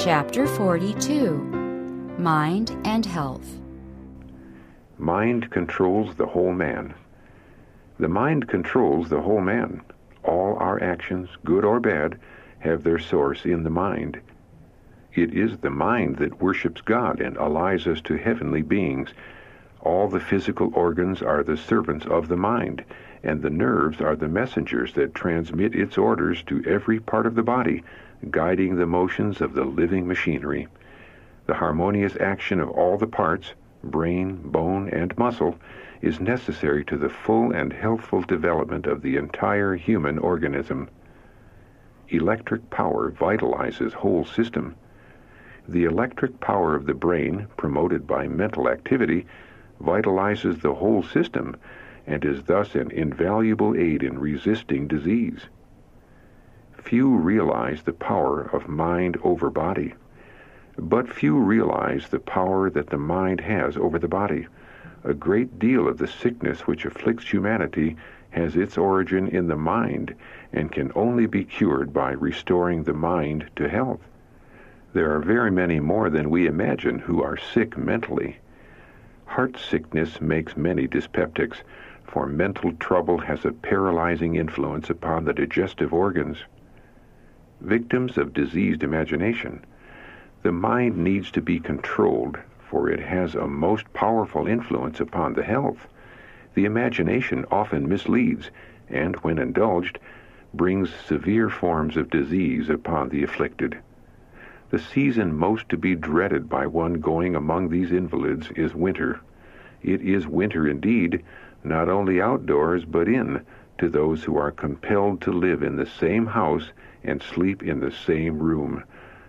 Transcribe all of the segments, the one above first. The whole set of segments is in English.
Chapter 42, Mind and Health. Mind controls the whole man. The mind controls the whole man. All our actions, good or bad, have their source in the mind. It is the mind that worships God and allies us to heavenly beings. All the physical organs are the servants of the mind, and the nerves are the messengers that transmit its orders to every part of the body, guiding the motions of the living machinery. The harmonious action of all the parts, brain, bone, and muscle, is necessary to the full and healthful development of the entire human organism. Electric power vitalizes whole system. The electric power of the brain, promoted by mental activity, vitalizes the whole system and is thus an invaluable aid in resisting disease. Few realize the power of mind over body, but few realize the power that the mind has over the body. A great deal of the sickness which afflicts humanity has its origin in the mind and can only be cured by restoring the mind to health. There are very many more than we imagine who are sick mentally. Heart sickness makes many dyspeptics, for mental trouble has a paralyzing influence upon the digestive organs. Victims of diseased imagination. The mind needs to be controlled, for it has a most powerful influence upon the health. The imagination often misleads, and when indulged, brings severe forms of disease upon the afflicted. The season most to be dreaded by one going among these invalids is winter. It is winter indeed, not only outdoors but in, to those who are compelled to live in the same house and sleep in the same room.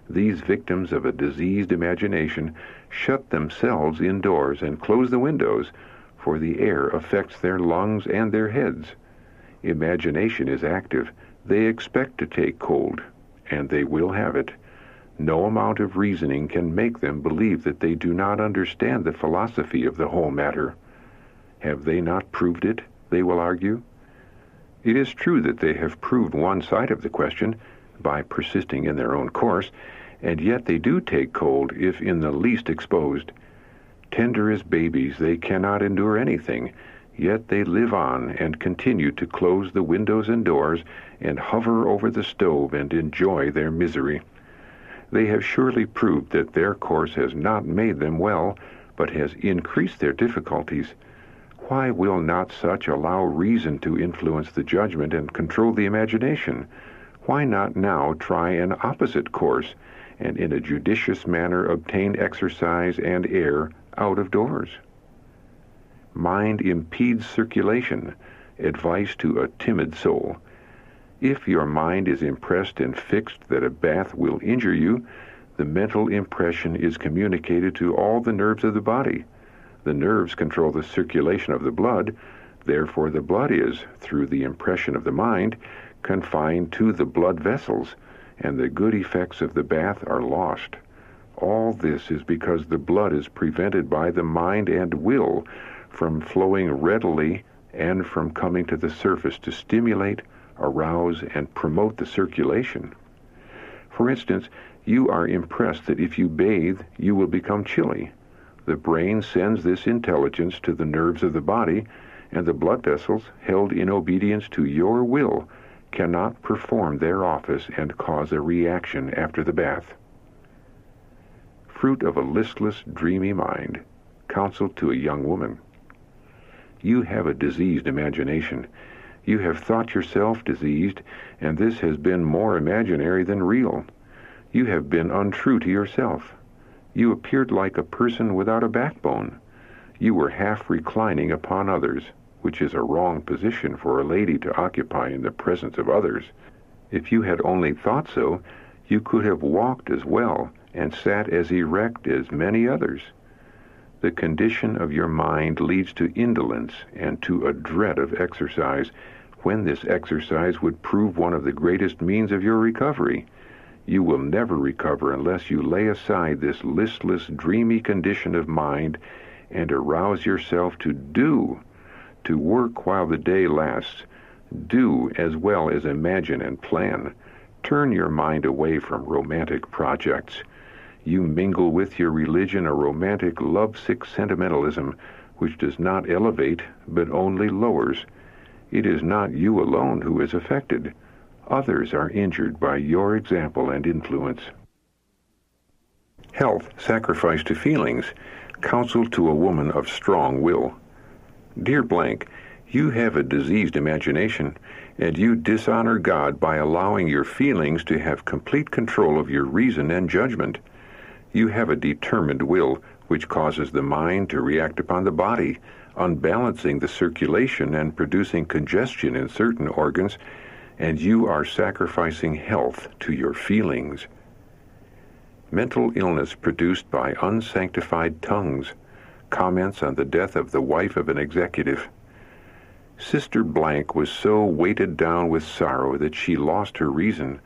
These victims of a diseased imagination shut themselves indoors and close the windows, for the air affects their lungs and their heads. Imagination is active. They expect to take cold, and they will have it. No amount of reasoning can make them believe that they do not understand the philosophy of the whole matter. Have they not proved it, they will argue? It is true that they have proved one side of the question by persisting in their own course, and yet they do take cold if in the least exposed. Tender as babies, they cannot endure anything, yet they live on and continue to close the windows and doors and hover over the stove and enjoy their misery. They have surely proved that their course has not made them well, but has increased their difficulties. Why will not such allow reason to influence the judgment and control the imagination? Why not now try an opposite course, and in a judicious manner obtain exercise and air out of doors? Mind impedes circulation, advice to a timid soul. If your mind is impressed and fixed that a bath will injure you, the mental impression is communicated to all the nerves of the body. The nerves control the circulation of the blood, therefore the blood is, through the impression of the mind, confined to the blood vessels, and the good effects of the bath are lost. All this is because the blood is prevented by the mind and will from flowing readily and from coming to the surface to stimulate, arouse, and promote the circulation. For instance, you are impressed that if you bathe, you will become chilly. The brain sends this intelligence to the nerves of the body, and the blood vessels, held in obedience to your will, cannot perform their office and cause a reaction after the bath. Fruit of a listless, dreamy mind. Counsel to a young woman. You have a diseased imagination. You have thought yourself diseased, and this has been more imaginary than real. You have been untrue to yourself. You appeared like a person without a backbone. You were half reclining upon others, which is a wrong position for a lady to occupy in the presence of others. If you had only thought so, you could have walked as well and sat as erect as many others. The condition of your mind leads to indolence and to a dread of exercise, when this exercise would prove one of the greatest means of your recovery. You will never recover unless you lay aside this listless, dreamy condition of mind and arouse yourself to do, to work while the day lasts. Do as well as imagine and plan. Turn your mind away from romantic projects. You mingle with your religion a romantic, lovesick sentimentalism which does not elevate, but only lowers. It is not you alone who is affected. Others are injured by your example and influence. Health sacrificed to feelings. Counsel to a woman of strong will. Dear blank, you have a diseased imagination, and you dishonor God by allowing your feelings to have complete control of your reason and judgment. You have a determined will, which causes the mind to react upon the body, unbalancing the circulation and producing congestion in certain organs, and you are sacrificing health to your feelings. Mental illness produced by unsanctified tongues. Comments on the death of the wife of an executive. Sister Blank was so weighted down with sorrow that she lost her reason.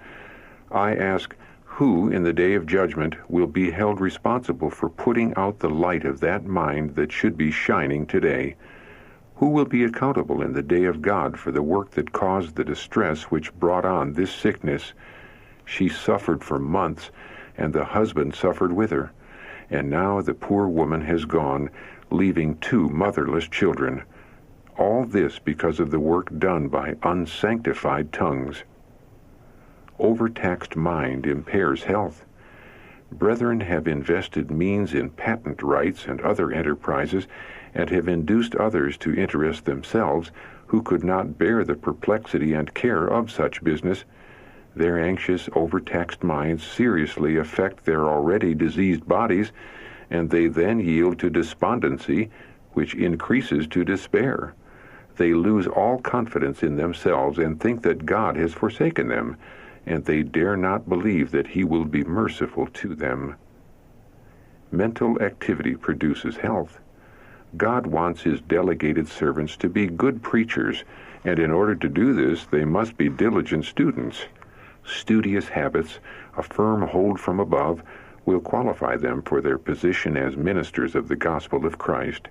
I ask, who in the day of judgment will be held responsible for putting out the light of that mind that should be shining today? Who will be accountable in the day of God for the work that caused the distress which brought on this sickness? She suffered for months, and the husband suffered with her. And now the poor woman has gone, leaving 2 motherless children. All this because of the work done by unsanctified tongues. Overtaxed mind impairs health. Brethren have invested means in patent rights and other enterprises, and have induced others to interest themselves who could not bear the perplexity and care of such business. Their anxious, overtaxed minds seriously affect their already diseased bodies, and they then yield to despondency, which increases to despair. They lose all confidence in themselves and think that God has forsaken them, and they dare not believe that He will be merciful to them. Mental activity produces health. God wants His delegated servants to be good preachers, and in order to do this, they must be diligent students. Studious habits, a firm hold from above, will qualify them for their position as ministers of the gospel of Christ.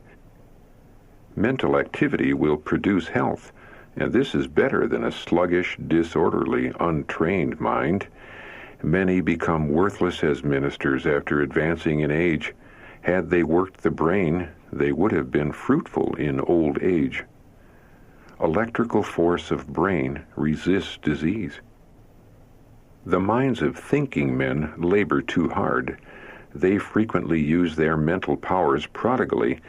Mental activity will produce health, and this is better than a sluggish, disorderly, untrained mind. Many become worthless as ministers after advancing in age. Had they worked the brain, they would have been fruitful in old age. Electrical force of brain resists disease. The minds of thinking men labor too hard. They frequently use their mental powers prodigally,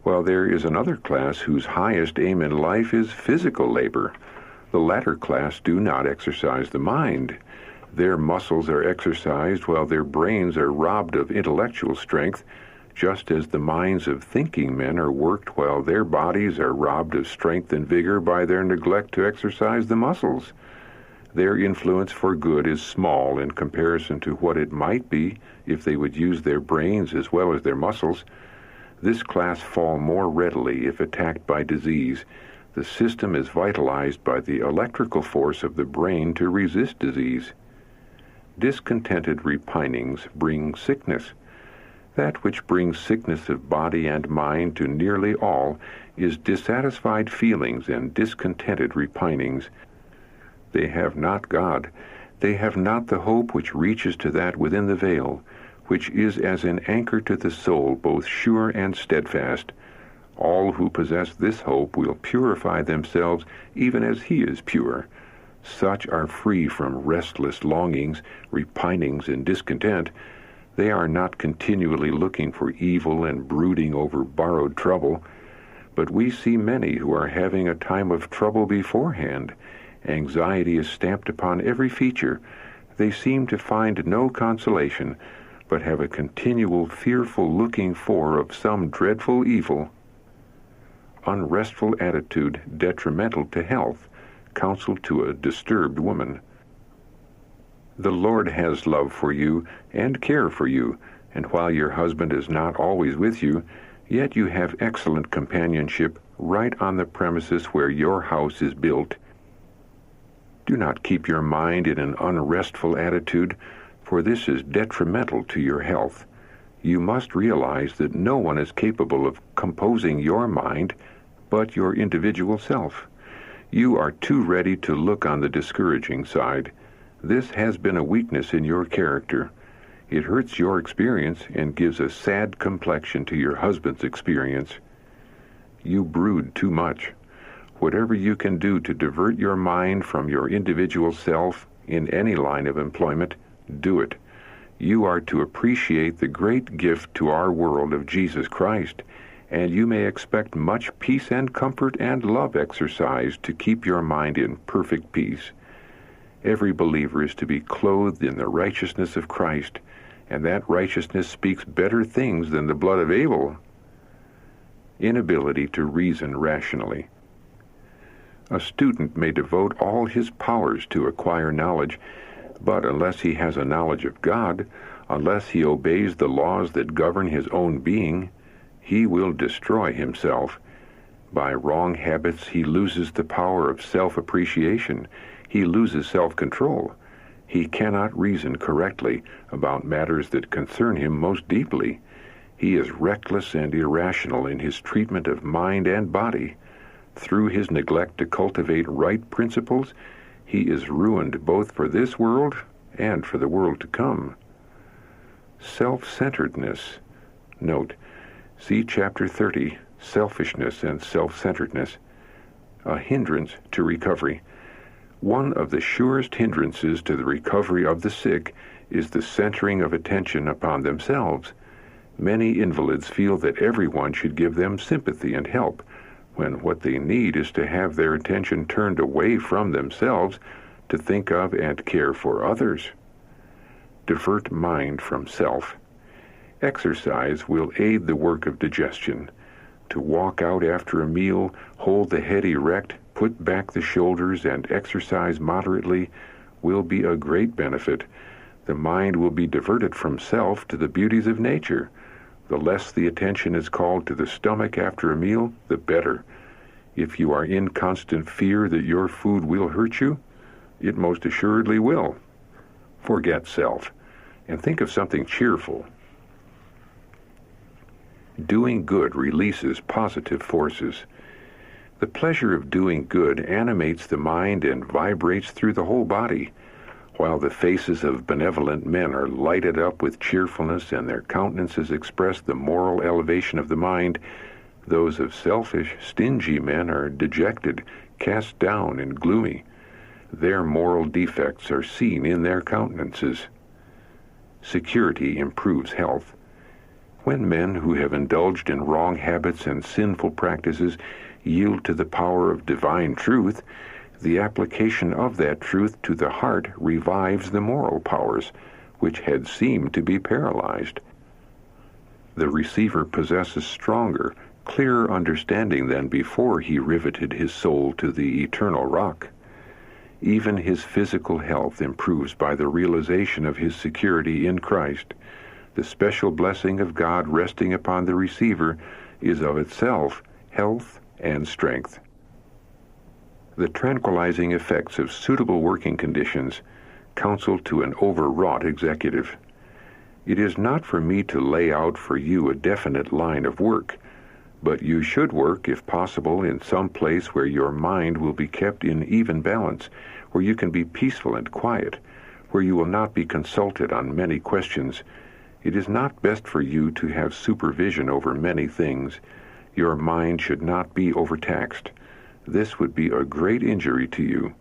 while there is another class whose highest aim in life is physical labor. The latter class do not exercise the mind. Their muscles are exercised while their brains are robbed of intellectual strength, just as the minds of thinking men are worked while their bodies are robbed of strength and vigor by their neglect to exercise the muscles. Their influence for good is small in comparison to what it might be if they would use their brains as well as their muscles. This class fall more readily if attacked by disease. The system is vitalized by the electrical force of the brain to resist disease. Discontented repinings bring sickness. That which brings sickness of body and mind to nearly all is dissatisfied feelings and discontented repinings. They have not God. They have not the hope which reaches to that within the veil, which is as an anchor to the soul, both sure and steadfast. All who possess this hope will purify themselves even as He is pure. Such are free from restless longings, repinings, and discontent. They are not continually looking for evil and brooding over borrowed trouble. But we see many who are having a time of trouble beforehand. Anxiety is stamped upon every feature. They seem to find no consolation, but have a continual fearful looking for of some dreadful evil. Unrestful attitude detrimental to health. Counsel to a disturbed woman. The Lord has love for you and care for you, and while your husband is not always with you, yet you have excellent companionship right on the premises where your house is built. Do not keep your mind in an unrestful attitude, for this is detrimental to your health. You must realize that no one is capable of composing your mind but your individual self. You are too ready to look on the discouraging side. This has been a weakness in your character. It hurts your experience and gives a sad complexion to your husband's experience. You brood too much. Whatever you can do to divert your mind from your individual self in any line of employment, do it. You are to appreciate the great gift to our world of Jesus Christ, and you may expect much peace and comfort and love exercise to keep your mind in perfect peace. Every believer is to be clothed in the righteousness of Christ, and that righteousness speaks better things than the blood of Abel. Inability to reason rationally. A student may devote all his powers to acquire knowledge, but unless he has a knowledge of God, unless he obeys the laws that govern his own being, he will destroy himself. By wrong habits, he loses the power of self-appreciation. He loses self-control. He cannot reason correctly about matters that concern him most deeply. He is reckless and irrational in his treatment of mind and body. Through his neglect to cultivate right principles, he is ruined both for this world and for the world to come. Self-centeredness. Note, see Chapter 30, Selfishness and Self-centeredness. A hindrance to recovery. One of the surest hindrances to the recovery of the sick is the centering of attention upon themselves. Many invalids feel that everyone should give them sympathy and help, when what they need is to have their attention turned away from themselves to think of and care for others. Divert mind from self. Exercise will aid the work of digestion. To walk out after a meal, hold the head erect, put back the shoulders, and exercise moderately will be a great benefit. The mind will be diverted from self to the beauties of nature. The less the attention is called to the stomach after a meal, the better. If you are in constant fear that your food will hurt you, it most assuredly will. Forget self, and think of something cheerful. Doing good releases positive forces. The pleasure of doing good animates the mind and vibrates through the whole body. While the faces of benevolent men are lighted up with cheerfulness and their countenances express the moral elevation of the mind, those of selfish, stingy men are dejected, cast down, and gloomy. Their moral defects are seen in their countenances. Security improves health. When men who have indulged in wrong habits and sinful practices yield to the power of divine truth, the application of that truth to the heart revives the moral powers, which had seemed to be paralyzed. The receiver possesses stronger, clearer understanding than before he riveted his soul to the eternal rock. Even his physical health improves by the realization of his security in Christ. The special blessing of God resting upon the receiver is of itself health and strength. The tranquilizing effects of suitable working conditions counsel to an overwrought executive. It is not for me to lay out for you a definite line of work, but you should work, if possible, in some place where your mind will be kept in even balance, where you can be peaceful and quiet, where you will not be consulted on many questions. It is not best for you to have supervision over many things. Your mind should not be overtaxed. This would be a great injury to you.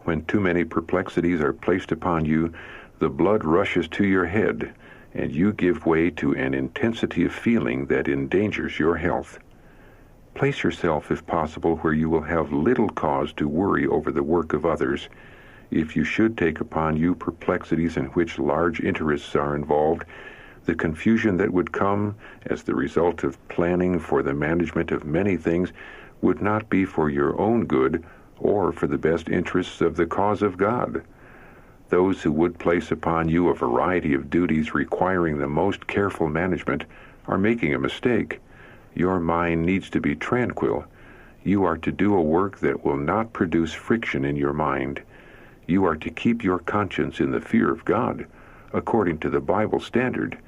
When too many perplexities are placed upon you, the blood rushes to your head, and you give way to an intensity of feeling that endangers your health. Place yourself, if possible, where you will have little cause to worry over the work of others. If you should take upon you perplexities in which large interests are involved, the confusion that would come as the result of planning for the management of many things would not be for your own good or for the best interests of the cause of God. Those who would place upon you a variety of duties requiring the most careful management are making a mistake. Your mind needs to be tranquil. You are to do a work that will not produce friction in your mind. You are to keep your conscience in the fear of God, according to the Bible standard,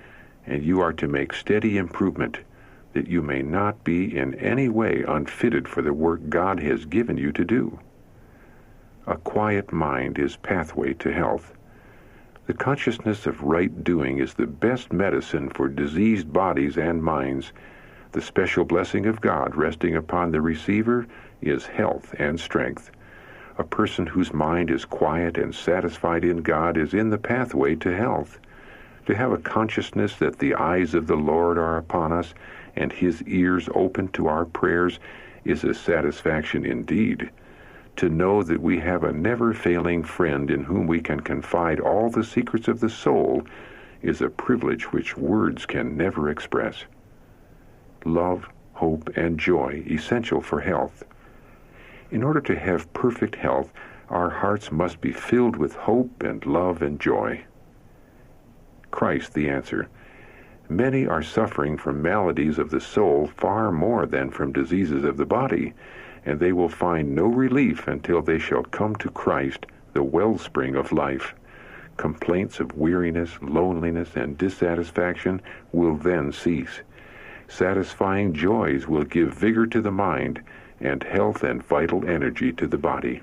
and you are to make steady improvement, that you may not be in any way unfitted for the work God has given you to do. A quiet mind is pathway to health. The consciousness of right doing is the best medicine for diseased bodies and minds. The special blessing of God resting upon the receiver is health and strength. A person whose mind is quiet and satisfied in God is in the pathway to health. To have a consciousness that the eyes of the Lord are upon us and His ears open to our prayers is a satisfaction indeed. To know that we have a never-failing friend in whom we can confide all the secrets of the soul is a privilege which words can never express. Love, hope, and joy essential for health. In order to have perfect health, our hearts must be filled with hope and love and joy. Christ the answer. Many are suffering from maladies of the soul far more than from diseases of the body, and they will find no relief until they shall come to Christ, the wellspring of life. Complaints of weariness, loneliness, and dissatisfaction will then cease. Satisfying joys will give vigor to the mind, and health and vital energy to the body.